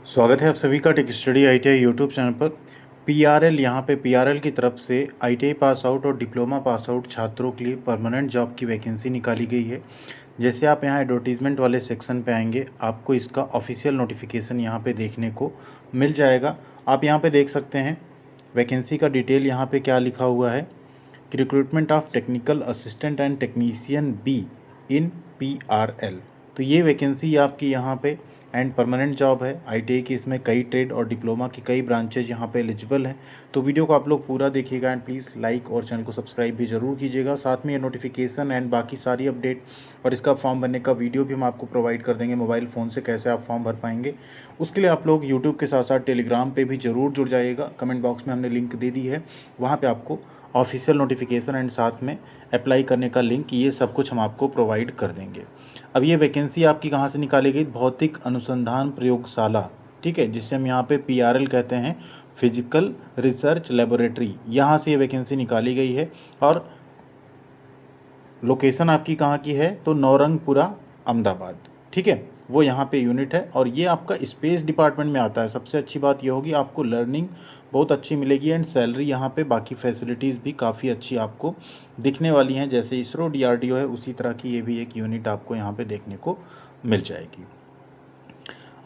स्वागत है आप सभी का tech study ITI YouTube channel पर। पीआरएल यहाँ पे पीआरएल की तरफ से आईटीआई पास आउट और डिप्लोमा पास आउट छात्रों के लिए परमानेंट जॉब की वैकेंसी निकाली गई है। जैसे आप यहाँ एडवर्टीज़मेंट वाले सेक्शन पे आएंगे, आपको इसका ऑफिशियल नोटिफिकेशन यहाँ पे देखने को मिल जाएगा। आप यहाँ पे देख सकते हैं वैकेंसी का डिटेल यहाँ पे क्या लिखा हुआ है कि recruitment of technical assistant and technician be in PRL. तो ये वैकेंसी आपकी यहाँ पे एंड परमानेंट जॉब है। आईटीआई की इसमें कई ट्रेड और डिप्लोमा की कई ब्रांचेज यहाँ पे एलिजिबल हैं। तो वीडियो को आप लोग पूरा देखिएगा एंड प्लीज़ लाइक और चैनल को सब्सक्राइब भी ज़रूर कीजिएगा। साथ में ये नोटिफिकेशन एंड बाकी सारी अपडेट और इसका फॉर्म भरने का वीडियो भी हम आपको प्रोवाइड कर देंगे। मोबाइल फ़ोन से कैसे आप फॉर्म भर पाएंगे, उसके लिए आप लोग यूट्यूब के साथ साथ टेलीग्राम पर भी ज़रूर जुड़ जाइएगा। कमेंट बॉक्स में हमने लिंक दे दी है, वहाँ पर आपको ऑफिशियल नोटिफिकेशन एंड साथ में अप्लाई करने का लिंक, ये सब कुछ हम आपको प्रोवाइड कर देंगे। अब ये वैकेंसी आपकी कहाँ से निकाली गई? भौतिक अनुसंधान प्रयोगशाला, ठीक है, जिसे हम यहाँ पे पीआरएल कहते हैं, फिजिकल रिसर्च लेबोरेटरी। यहाँ से ये वैकेंसी निकाली गई है और लोकेशन आपकी कहाँ की है? तो नौरंगपुरा, अहमदाबाद, ठीक है, वो यहाँ पे यूनिट है। और ये आपका स्पेस डिपार्टमेंट में आता है। सबसे अच्छी बात ये होगी आपको लर्निंग बहुत अच्छी मिलेगी एंड सैलरी यहाँ पे बाकी फैसिलिटीज़ भी काफ़ी अच्छी आपको दिखने वाली हैं। जैसे इसरो डीआरडीओ है, उसी तरह की ये भी एक यूनिट आपको यहाँ पे देखने को मिल जाएगी।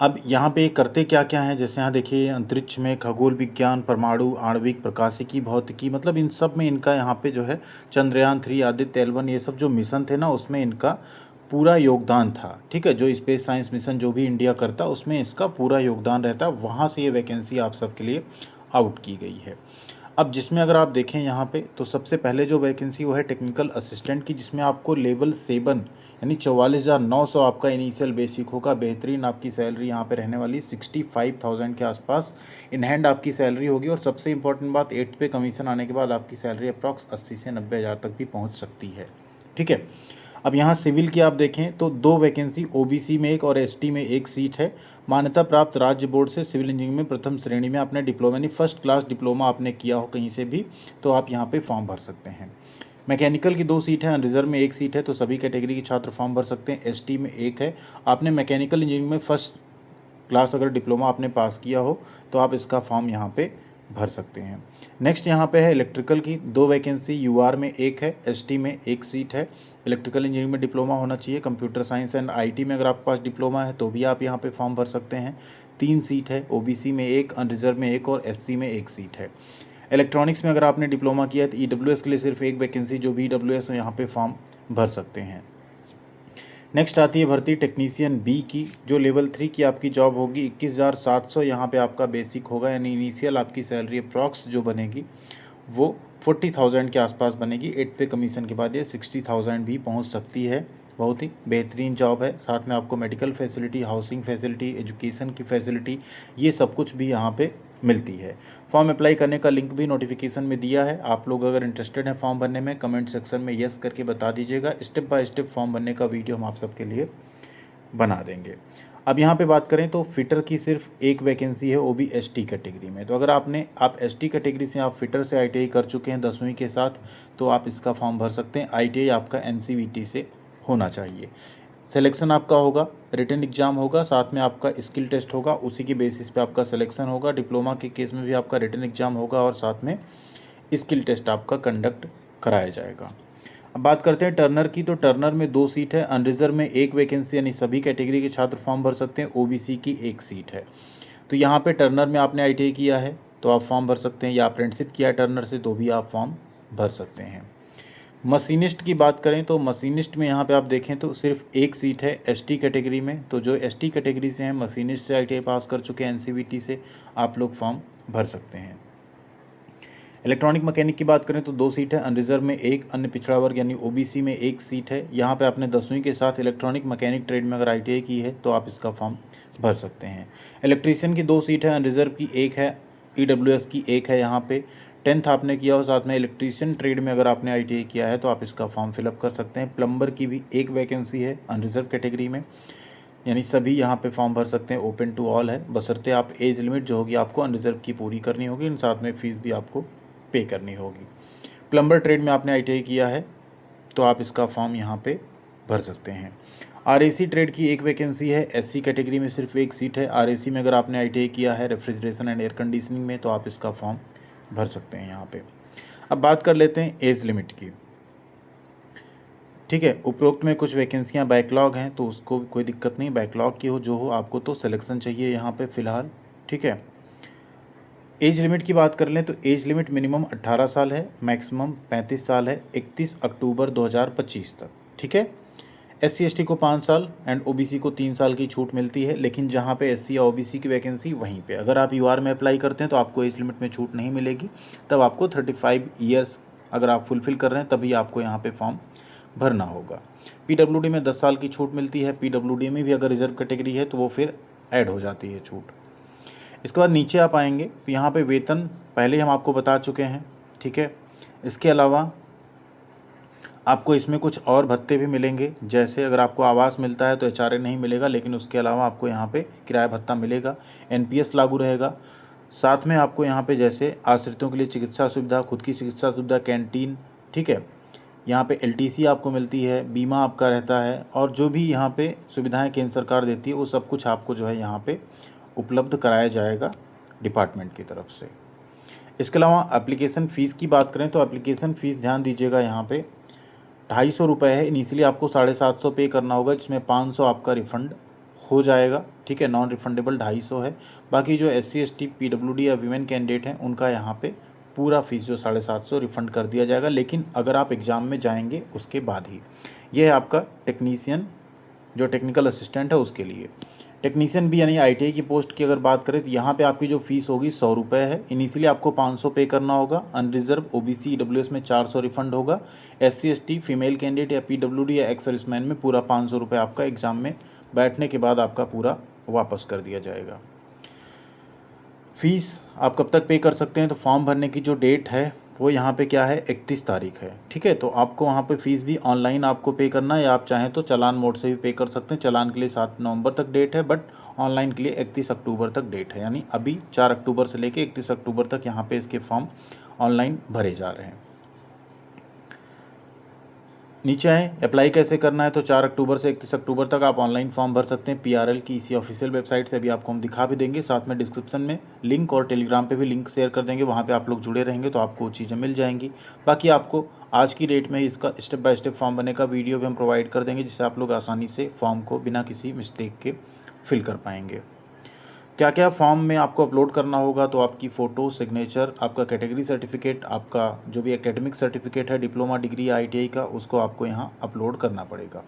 अब यहाँ पे करते क्या क्या हैं, जैसे यहाँ देखिए अंतरिक्ष में खगोल विज्ञान, परमाणु, आणविक, प्रकाशिकी, भौतिकी, मतलब इन सब में इनका यहाँ पे जो है चंद्रयान 3, आदित्य L1, ये सब जो मिशन थे ना, उसमें इनका पूरा योगदान था। ठीक है, जो स्पेस साइंस मिशन जो भी इंडिया करता उसमें इसका पूरा योगदान रहता। वहाँ से ये वैकेंसी आप सबके लिए आउट की गई है। अब जिसमें अगर आप देखें यहाँ पे, तो सबसे पहले जो वैकेंसी वो है टेक्निकल असिस्टेंट की, जिसमें आपको लेवल 7 यानी 44,900 आपका इनिशियल बेसिक होगा। बेहतरीन आपकी सैलरी यहाँ पे रहने वाली 65,000 के आसपास इन हैंड आपकी सैलरी होगी। और सबसे इंपॉर्टेंट बात, 8 पे कमीशन आने के बाद आपकी सैलरी अप्रॉक्स 80 से 90 हज़ार तक भी पहुँच सकती है। ठीक है, अब यहाँ सिविल की आप देखें तो 2 वैकेंसी, ओबीसी में 1 और एसटी में 1 सीट है। मान्यता प्राप्त राज्य बोर्ड से सिविल इंजीनियरिंग में प्रथम श्रेणी में आपने डिप्लोमा यानी फर्स्ट क्लास डिप्लोमा आपने किया हो कहीं से भी, तो आप यहाँ पे फॉर्म भर सकते हैं। मैकेनिकल की 2 सीट है, रिजर्व में 1 सीट है, तो सभी कैटेगरी के छात्र फॉर्म भर सकते हैं। एसटी में 1 है। आपने मैकेनिकल इंजीनियरिंग में फर्स्ट क्लास अगर डिप्लोमा आपने पास किया हो तो आप इसका फॉर्म यहाँ पे भर सकते हैं। नेक्स्ट यहाँ पे है इलेक्ट्रिकल की 2 वैकेंसी, यूआर में 1 है, एसटी में 1 सीट है। इलेक्ट्रिकल इंजीनियरिंग में डिप्लोमा होना चाहिए। कंप्यूटर साइंस एंड आईटी में अगर आपके पास डिप्लोमा है तो भी आप यहाँ पे फॉर्म भर सकते हैं। 3 सीट है, ओबीसी में 1, अनरिजर्व में 1 और एससी में 1 सीट है। इलेक्ट्रॉनिक्स में अगर आपने डिप्लोमा किया है तो ईडब्ल्यूएस के लिए सिर्फ 1 वैकेंसी, जो भी ईडब्ल्यूएस है यहाँ पे फॉर्म भर सकते हैं। नेक्स्ट आती है भर्ती टेक्नीशियन बी की, जो लेवल 3 की आपकी जॉब होगी। 21,700 यहाँ पे आपका बेसिक होगा, यानी इनिशियल आपकी सैलरी अप्रॉक्स जो बनेगी वो 40,000 के आसपास बनेगी। 8 पे कमीशन के बाद ये 60,000 भी पहुँच सकती है। बहुत ही बेहतरीन जॉब है। साथ में आपको medical facility, housing facility, education की फैसिलिटी, ये सब कुछ भी यहाँ पे मिलती है। फॉर्म अप्लाई करने का लिंक भी नोटिफिकेशन में दिया है। आप लोग अगर इंटरेस्टेड हैं फॉर्म भरने में, कमेंट सेक्शन में यस करके बता दीजिएगा। स्टेप बाय स्टेप फॉर्म भरने का वीडियो हम आप सबके लिए बना देंगे। अब यहाँ पे बात करें तो फिटर की सिर्फ 1 वैकेंसी है, वो भी एसटी कैटेगरी में। तो अगर आप एसटी कैटेगरी से, आप फिटर से आईटीआई कर चुके हैं 10वीं के साथ, तो आप इसका फॉर्म भर सकते हैं। आईटीआई आपका एनसीवीटी से होना चाहिए। सिलेक्शन आपका होगा, रिटन एग्जाम होगा, साथ में आपका स्किल टेस्ट होगा, उसी की बेसिस पे आपका सिलेक्शन होगा। डिप्लोमा के केस में भी आपका रिटन एग्जाम होगा और साथ में स्किल टेस्ट आपका कंडक्ट कराया जाएगा। अब बात करते हैं टर्नर की, तो टर्नर में 2 सीट है, अनरिजर्व में 1 वैकेंसी, यानी सभी कैटेगरी के छात्र फॉर्म भर सकते हैं। ओबीसी की 1 सीट है। तो यहाँ पे टर्नर में आपने आईटीआई किया है तो आप फॉर्म भर सकते हैं, या अप्रेंटिसशिप किया है टर्नर से तो भी आप फॉर्म भर सकते हैं। मशीनिस्ट की बात करें तो मशीनिस्ट में यहाँ पे आप देखें तो सिर्फ 1 सीट है एसटी कैटेगरी में। तो जो एसटी कैटेगरी से हैं, मशीनिस्ट से आईटीआई पास कर चुके हैं एनसीवीटी से, आप लोग फॉर्म भर सकते हैं। इलेक्ट्रॉनिक मैकेनिक की बात करें तो 2 सीट है, अनरिजर्व में 1, अन्य पिछड़ा वर्ग यानी ओबीसी में 1 सीट है। यहाँ पे आपने 10वीं के साथ इलेक्ट्रॉनिक मैकेनिक ट्रेड में अगर आईटीआई की है तो आप इसका फॉर्म भर सकते हैं। इलेक्ट्रीशियन की 2 सीट है, अनरिजर्व की 1 है, ईडब्ल्यूएस की 1 है। यहाँ पे 10th आपने किया हो, साथ में इलेक्ट्रीशियन ट्रेड में अगर आपने आईटीआई किया है तो आप इसका फॉर्म फिलअप कर सकते हैं। प्लम्बर की भी 1 वैकेंसी है अनरिजर्व कैटेगरी में, यानी सभी यहाँ पे फॉर्म भर सकते हैं। ओपन टू ऑल है, बशर्ते आप एज लिमिट जो होगी आपको अनरिजर्व की पूरी करनी होगी, इन साथ में फ़ीस भी आपको पे करनी होगी। प्लम्बर ट्रेड में आपने आईटीआई किया है तो आप इसका फॉर्म यहाँ पे भर सकते हैं। आरएसी ट्रेड की एक वैकेंसी है, एससी कैटेगरी में सिर्फ एक सीट है। आरएसी में अगर आपने आईटीआई किया है रेफ्रिजरेशन एंड एयर कंडीशनिंग में तो आप इसका फॉर्म भर सकते हैं यहाँ पे। अब बात कर लेते हैं एज लिमिट की। ठीक है, उपरोक्त में कुछ वैकेंसियाँ बैकलॉग हैं तो उसको कोई दिक्कत नहीं, बैकलॉग की हो जो हो, आपको तो सिलेक्शन चाहिए यहाँ पे फ़िलहाल। ठीक है, एज लिमिट की बात कर लें तो एज लिमिट मिनिमम 18 साल है, मैक्सिमम 35 साल है, 31 अक्टूबर 2025 तक। ठीक है, एससी एसटी को 5 साल एंड ओबीसी को 3 साल की छूट मिलती है, लेकिन जहाँ पे एससी या ओबीसी की वैकेंसी वहीं पे अगर आप यूआर में अप्लाई करते हैं तो आपको एज लिमिट में छूट नहीं मिलेगी, तब आपको 35 ईयर्स अगर आप फुलफ़िल कर रहे हैं तभी आपको यहाँ पे फॉर्म भरना होगा। पीडब्ल्यूडी में 10 साल की छूट मिलती है, पीडब्ल्यूडी में भी अगर रिजर्व कैटेगरी है तो वो फिर ऐड हो जाती है छूट। इसके बाद नीचे आप आएंगे तो यहाँ पे वेतन पहले हम आपको बता चुके हैं। ठीक है, इसके अलावा आपको इसमें कुछ और भत्ते भी मिलेंगे, जैसे अगर आपको आवास मिलता है तो एचआरए नहीं मिलेगा, लेकिन उसके अलावा आपको यहाँ पे किराया भत्ता मिलेगा, एनपीएस लागू रहेगा। साथ में आपको यहाँ पे जैसे आश्रितों के लिए चिकित्सा सुविधा, खुद की चिकित्सा सुविधा, कैंटीन, ठीक है, यहाँ पे एलटीसी आपको मिलती है, बीमा आपका रहता है, और जो भी यहाँ पे सुविधाएं केंद्र सरकार देती है वो सब कुछ आपको जो है यहाँ पे उपलब्ध कराया जाएगा डिपार्टमेंट की तरफ से। इसके अलावा एप्लीकेशन फ़ीस की बात करें तो एप्लीकेशन फ़ीस ध्यान दीजिएगा, यहाँ पे 250 रुपये है। इनिशियली आपको 750 पे करना होगा, जिसमें 500 आपका रिफ़ंड हो जाएगा। ठीक है, नॉन रिफंडेबल 250 है। बाकी जो SC ST PWD या वीमेन कैंडिडेट हैं उनका यहाँ पे पूरा फीस जो 750 रिफ़ंड कर दिया जाएगा, लेकिन अगर आप एग्ज़ाम में जाएंगे उसके बाद ही। ये है आपका टेक्नीशियन जो टेक्निकल असिस्टेंट है उसके लिए। टेक्नीशियन भी यानी ITI की पोस्ट की अगर बात करें तो यहाँ पे आपकी जो फ़ीस होगी 100 रुपये है। इनिशियली आपको 500 पे करना होगा, अनरिजर्व OBC EWS में 400 रिफंड होगा, SC ST फीमेल कैंडिडेट या PWD या एक्स सर्विसमैन में पूरा 500 रुपये आपका एग्ज़ाम में बैठने के बाद आपका पूरा वापस कर दिया जाएगा। फ़ीस आप कब तक पे कर सकते हैं, तो फॉर्म भरने की जो डेट है वो यहाँ पे क्या है 31 तारीख है। ठीक है, तो आपको वहाँ पे फ़ीस भी ऑनलाइन आपको पे करना है, या आप चाहें तो चालान मोड से भी पे कर सकते हैं। चालान के लिए 7 नवंबर तक डेट है, बट ऑनलाइन के लिए 31 अक्टूबर तक डेट है, यानी अभी 4 अक्टूबर से लेके 31 अक्टूबर तक यहाँ पे इसके फॉर्म ऑनलाइन भरे जा रहे हैं। नीचे आए, अप्लाई कैसे करना है, तो 4 अक्टूबर से 31 अक्टूबर तक आप ऑनलाइन फॉर्म भर सकते हैं PRL की इसी ऑफिशियल वेबसाइट से। अभी आपको हम दिखा भी देंगे, साथ में डिस्क्रिप्शन में लिंक और टेलीग्राम पे भी लिंक शेयर कर देंगे, वहाँ पे आप लोग जुड़े रहेंगे तो आपको चीज़ें मिल जाएंगी। बाकी आपको आज की डेट में इसका स्टेप बाय स्टेप फॉर्म भरने का वीडियो भी हम प्रोवाइड कर देंगे, जिससे आप लोग आसानी से फॉर्म को बिना किसी मिस्टेक के फिल कर पाएंगे। क्या क्या फॉर्म में आपको अपलोड करना होगा, तो आपकी फ़ोटो, सिग्नेचर, आपका कैटेगरी सर्टिफिकेट, आपका जो भी एकेडमिक सर्टिफिकेट है डिप्लोमा डिग्री या ITI का, उसको आपको यहाँ अपलोड करना पड़ेगा।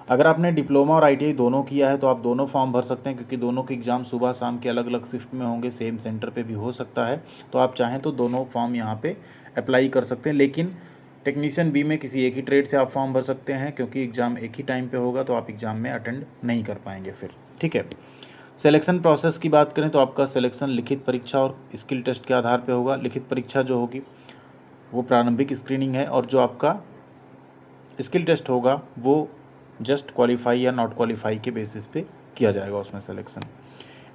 अगर आपने डिप्लोमा और ITI दोनों किया है तो आप दोनों फॉर्म भर सकते हैं, क्योंकि दोनों के एग्ज़ाम सुबह शाम के अलग अलग शिफ्ट में होंगे, सेम सेंटर पे भी हो सकता है। तो आप चाहें तो दोनों फॉर्म यहाँ पे अप्लाई कर सकते हैं, लेकिन टेक्नीशियन बी में किसी एक ही ट्रेड से आप फॉर्म भर सकते हैं, क्योंकि एग्ज़ाम एक ही टाइम पे होगा तो आप एग्ज़ाम में अटेंड नहीं कर पाएंगे फिर। ठीक है, सिलेक्शन प्रोसेस की बात करें तो आपका सिलेक्शन लिखित परीक्षा और स्किल टेस्ट के आधार पे होगा। लिखित परीक्षा जो होगी वो प्रारंभिक स्क्रीनिंग है, और जो आपका स्किल टेस्ट होगा वो जस्ट क्वालिफाई या नॉट क्वालिफाई के बेसिस पे किया जाएगा उसमें सिलेक्शन।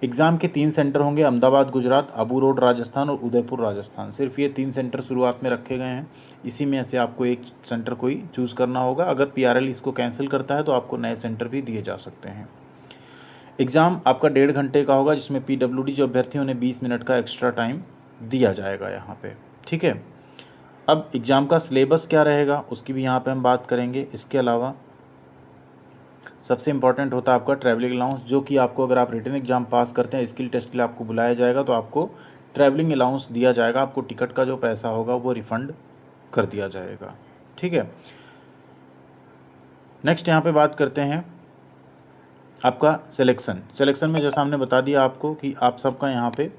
एग्ज़ाम के 3 सेंटर होंगे, अहमदाबाद गुजरात, अबू रोड राजस्थान और उदयपुर राजस्थान। सिर्फ ये 3 सेंटर शुरुआत में रखे गए हैं, इसी में से आपको एक सेंटर कोई चूज़ करना होगा। अगर PRL इसको कैंसिल करता है तो आपको नए सेंटर भी दिए जा सकते हैं। एग्ज़ाम आपका 1.5 घंटे का होगा, जिसमें PWD जो अभ्यर्थी उन्हें 20 मिनट का एक्स्ट्रा टाइम दिया जाएगा यहाँ पे। ठीक है, अब एग्ज़ाम का सिलेबस क्या रहेगा उसकी भी यहाँ पे हम बात करेंगे। इसके अलावा सबसे इम्पॉर्टेंट होता है आपका ट्रैवलिंग अलाउंस, जो कि आपको अगर आप रिटन एग्ज़ाम पास करते हैं, स्किल टेस्ट के लिए आपको बुलाया जाएगा तो आपको ट्रैवलिंग अलाउंस दिया जाएगा, आपको टिकट का जो पैसा होगा वो रिफ़ंड कर दिया जाएगा। ठीक है, नेक्स्ट यहाँ पे बात करते हैं आपका सिलेक्शन में जैसा हमने बता दिया आपको कि आप सबका यहाँ पे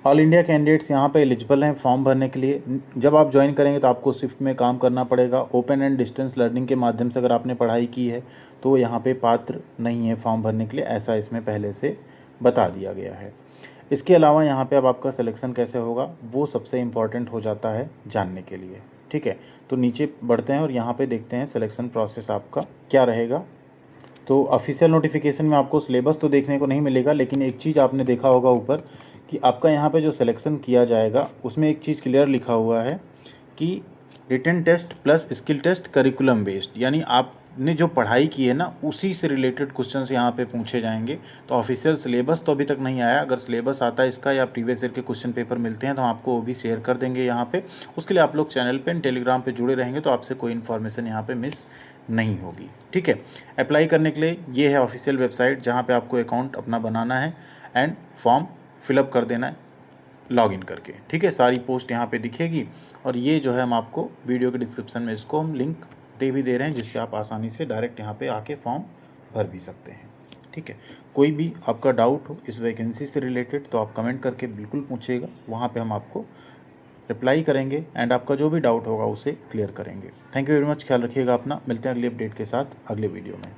ऑल इंडिया कैंडिडेट्स यहाँ पे एलिजिबल हैं फॉर्म भरने के लिए। जब आप ज्वाइन करेंगे तो आपको शिफ्ट में काम करना पड़ेगा। ओपन एंड डिस्टेंस लर्निंग के माध्यम से अगर आपने पढ़ाई की है तो यहाँ पे पात्र नहीं है फॉर्म भरने के लिए, ऐसा इसमें पहले से बता दिया गया है। इसके अलावा यहाँ पे अब आपका सिलेक्शन कैसे होगा वो सबसे इम्पॉर्टेंट हो जाता है जानने के लिए। ठीक है, तो नीचे बढ़ते हैं और यहाँ पे देखते हैं सिलेक्शन प्रोसेस आपका क्या रहेगा। तो ऑफिशियल नोटिफिकेशन में आपको सिलेबस तो देखने को नहीं मिलेगा, लेकिन एक चीज़ आपने देखा होगा ऊपर कि आपका यहाँ पे जो सिलेक्शन किया जाएगा उसमें एक चीज़ क्लियर लिखा हुआ है कि written test plus skill test curriculum based, यानी आप ने जो पढ़ाई की है ना उसी से रिलेटेड क्वेश्चंस यहाँ पे पूछे जाएंगे। तो ऑफिशियल सिलेबस तो अभी तक नहीं आया, अगर सिलेबस आता है इसका या प्रीवियस ईयर के क्वेश्चन पेपर मिलते हैं तो हम आपको वो भी शेयर कर देंगे यहाँ पे। उसके लिए आप लोग चैनल पे टेलीग्राम पे जुड़े रहेंगे तो आपसे कोई इन्फॉर्मेशन यहाँ पे मिस नहीं होगी, ठीक है। अप्लाई करने के लिए ये है ऑफिशियल वेबसाइट जहाँ पर आपको अकाउंट अपना बनाना है एंड फॉर्म फिलअप कर देना है लॉगिन करके, ठीक है। सारी पोस्ट यहाँ पे दिखेगी और ये जो है हम आपको वीडियो के डिस्क्रिप्शन में इसको हम लिंक दे भी दे रहे हैं जिससे आप आसानी से डायरेक्ट यहाँ पे आके फॉर्म भर भी सकते हैं, ठीक है। कोई भी आपका डाउट हो इस वैकेंसी से रिलेटेड तो आप कमेंट करके बिल्कुल पूछिएगा, वहाँ पे हम आपको रिप्लाई करेंगे एंड आपका जो भी डाउट होगा उसे क्लियर करेंगे। थैंक यू वेरी मच, ख्याल रखिएगा अपना, मिलते हैं अगली अपडेट के साथ अगले वीडियो में।